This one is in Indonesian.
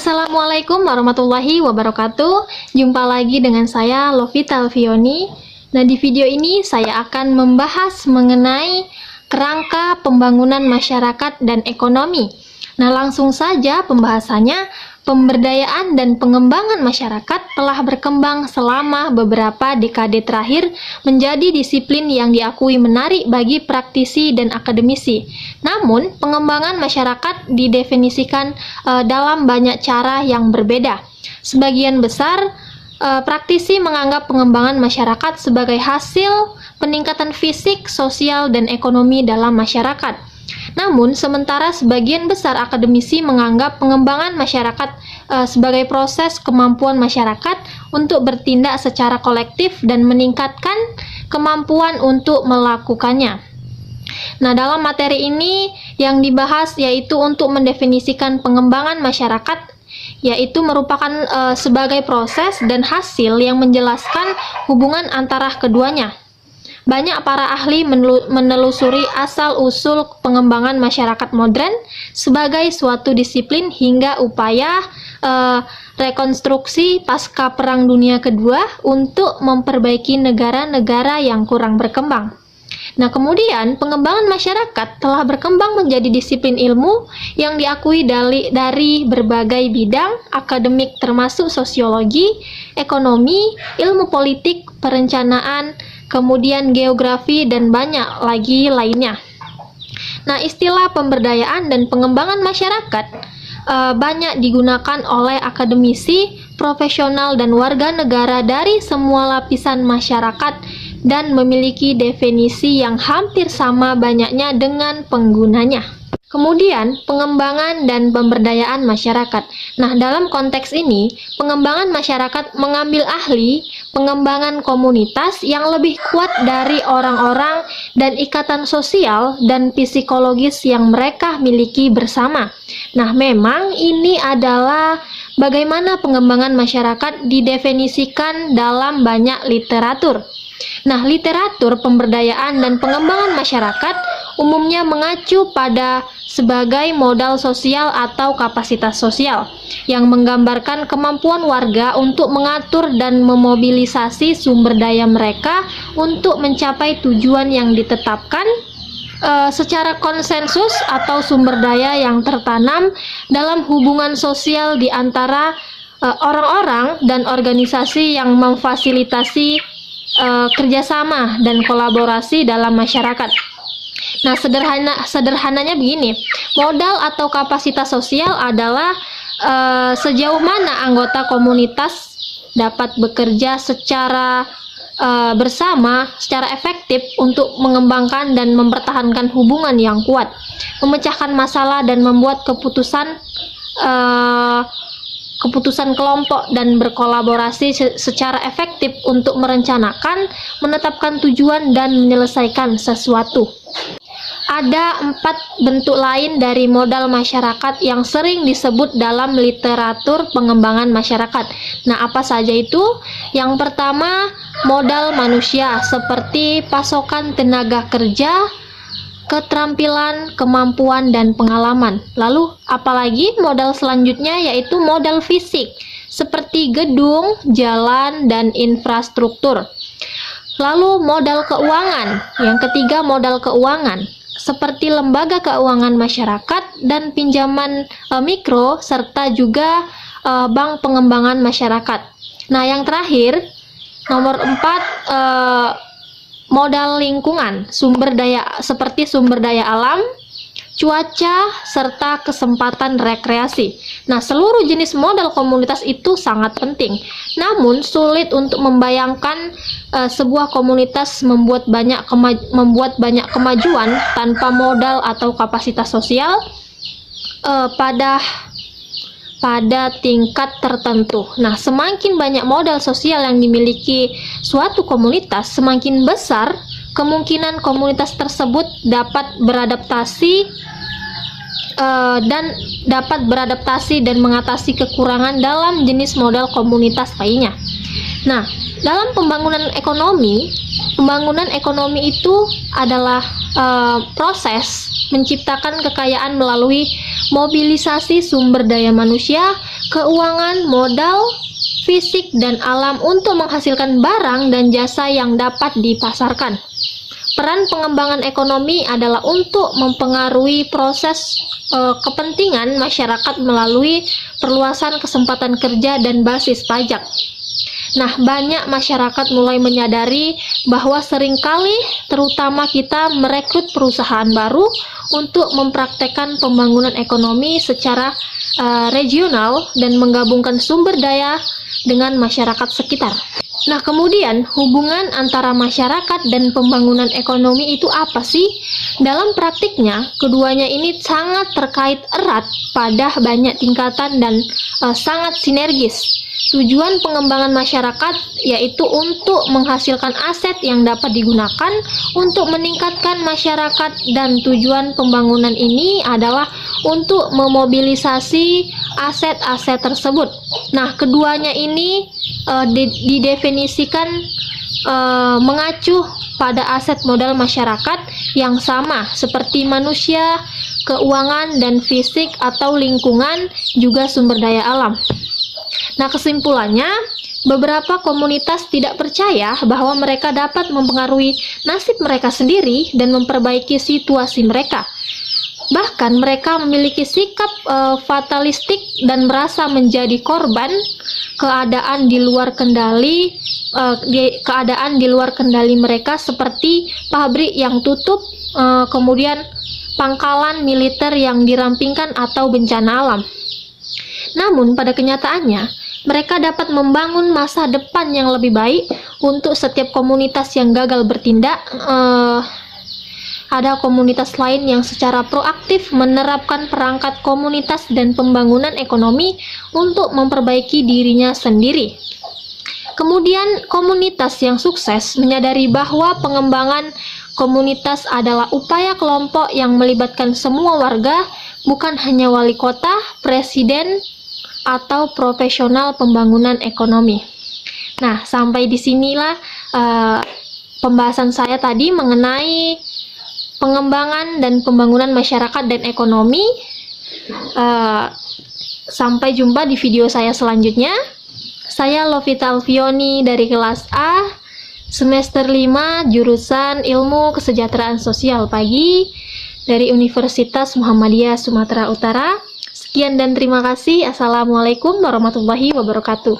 Assalamualaikum warahmatullahi wabarakatuh. Jumpa lagi dengan saya Lovita Alfioni. Nah, di video ini saya akan membahas mengenai kerangka pembangunan masyarakat dan ekonomi. Nah, langsung saja pembahasannya. Pemberdayaan dan pengembangan masyarakat telah berkembang selama beberapa dekade terakhir menjadi disiplin yang diakui menarik bagi praktisi dan akademisi. Namun, pengembangan masyarakat didefinisikan dalam banyak cara yang berbeda. Sebagian besar praktisi menganggap pengembangan masyarakat sebagai hasil peningkatan fisik, sosial, dan ekonomi dalam masyarakat. Namun, sementara sebagian besar akademisi menganggap pengembangan masyarakat sebagai proses kemampuan masyarakat untuk bertindak secara kolektif dan meningkatkan kemampuan untuk melakukannya. Nah, dalam materi ini yang dibahas yaitu untuk mendefinisikan pengembangan masyarakat, yaitu merupakan sebagai proses dan hasil yang menjelaskan hubungan antara keduanya. Banyak para ahli menelusuri asal-usul pengembangan masyarakat modern sebagai suatu disiplin hingga upaya rekonstruksi pasca Perang Dunia Kedua untuk memperbaiki negara-negara yang kurang berkembang. Nah, kemudian pengembangan masyarakat telah berkembang menjadi disiplin ilmu yang diakui dari berbagai bidang akademik termasuk sosiologi, ekonomi, ilmu politik, perencanaan, kemudian geografi, dan banyak lagi lainnya. Nah, istilah pemberdayaan dan pengembangan masyarakat banyak digunakan oleh akademisi, profesional, dan warga negara dari semua lapisan masyarakat dan memiliki definisi yang hampir sama banyaknya dengan penggunanya. Kemudian, pengembangan dan pemberdayaan masyarakat. Nah, dalam konteks ini, pengembangan masyarakat mengambil ahli pengembangan komunitas yang lebih kuat dari orang-orang dan ikatan sosial dan psikologis yang mereka miliki bersama. Nah, memang ini adalah bagaimana pengembangan masyarakat didefinisikan dalam banyak literatur. Nah, literatur pemberdayaan dan pengembangan masyarakat umumnya mengacu pada sebagai modal sosial atau kapasitas sosial yang menggambarkan kemampuan warga untuk mengatur dan memobilisasi sumber daya mereka untuk mencapai tujuan yang ditetapkan secara konsensus atau sumber daya yang tertanam dalam hubungan sosial di antara orang-orang dan organisasi yang memfasilitasi kerjasama dan kolaborasi dalam masyarakat. Nah, sederhananya begini, modal atau kapasitas sosial adalah sejauh mana anggota komunitas dapat bekerja secara bersama, secara efektif untuk mengembangkan dan mempertahankan hubungan yang kuat, memecahkan masalah dan membuat keputusan kelompok dan berkolaborasi secara efektif untuk merencanakan, menetapkan tujuan, dan menyelesaikan sesuatu. Ada 4 bentuk lain dari modal masyarakat yang sering disebut dalam literatur pengembangan masyarakat. Nah, apa saja itu? Yang pertama, modal manusia seperti pasokan tenaga kerja, keterampilan, kemampuan, dan pengalaman. Lalu, apalagi modal selanjutnya yaitu modal fisik, seperti gedung, jalan, dan infrastruktur. Lalu, modal keuangan. Yang ketiga, modal keuangan, seperti lembaga keuangan masyarakat dan pinjaman mikro, serta juga bank pengembangan masyarakat. Nah, yang terakhir, nomor 4, modal lingkungan, sumber daya seperti sumber daya alam, cuaca, serta kesempatan rekreasi. Nah, seluruh jenis modal komunitas itu sangat penting. Namun, sulit untuk membayangkan sebuah komunitas membuat banyak kemajuan tanpa modal atau kapasitas sosial pada tingkat tertentu. Nah, semakin banyak modal sosial yang dimiliki suatu komunitas, semakin besar kemungkinan komunitas tersebut dapat beradaptasi dan mengatasi kekurangan dalam jenis modal komunitas lainnya. Nah, dalam pembangunan ekonomi itu adalah proses menciptakan kekayaan melalui mobilisasi sumber daya manusia, keuangan, modal, fisik, dan alam untuk menghasilkan barang dan jasa yang dapat dipasarkan. Peran pengembangan ekonomi adalah untuk mempengaruhi proses kepentingan masyarakat melalui perluasan kesempatan kerja dan basis pajak. Nah, banyak masyarakat mulai menyadari bahwa seringkali terutama kita merekrut perusahaan baru untuk mempraktekkan pembangunan ekonomi secara regional dan menggabungkan sumber daya dengan masyarakat sekitar. Nah, kemudian hubungan antara masyarakat dan pembangunan ekonomi itu apa sih? Dalam praktiknya, keduanya ini sangat terkait erat pada banyak tingkatan dan sangat sinergis. Tujuan pengembangan masyarakat yaitu untuk menghasilkan aset yang dapat digunakan untuk meningkatkan masyarakat, dan tujuan pembangunan ini adalah untuk memobilisasi aset-aset tersebut. Nah, keduanya ini didefinisikan mengacu pada aset modal masyarakat yang sama seperti manusia, keuangan, dan fisik atau lingkungan, juga sumber daya alam. Nah, kesimpulannya, beberapa komunitas tidak percaya bahwa mereka dapat mempengaruhi nasib mereka sendiri dan memperbaiki situasi mereka. Bahkan mereka memiliki sikap fatalistik dan merasa menjadi korban keadaan di luar kendali mereka, seperti pabrik yang tutup, kemudian pangkalan militer yang dirampingkan, atau bencana alam. Namun pada kenyataannya, mereka dapat membangun masa depan yang lebih baik untuk setiap komunitas yang gagal bertindak. Ada komunitas lain yang secara proaktif menerapkan perangkat komunitas dan pembangunan ekonomi untuk memperbaiki dirinya sendiri. Kemudian, komunitas yang sukses menyadari bahwa pengembangan komunitas adalah upaya kelompok yang melibatkan semua warga, bukan hanya wali kota, presiden, atau profesional pembangunan ekonomi. Nah, sampai di sinilah pembahasan saya tadi mengenai pengembangan dan pembangunan masyarakat dan ekonomi. Sampai jumpa di video saya selanjutnya. Saya Lovita Alfioni dari kelas A, semester 5, jurusan Ilmu Kesejahteraan Sosial Pagi dari Universitas Muhammadiyah Sumatera Utara. Sekian dan terima kasih. Assalamualaikum warahmatullahi wabarakatuh.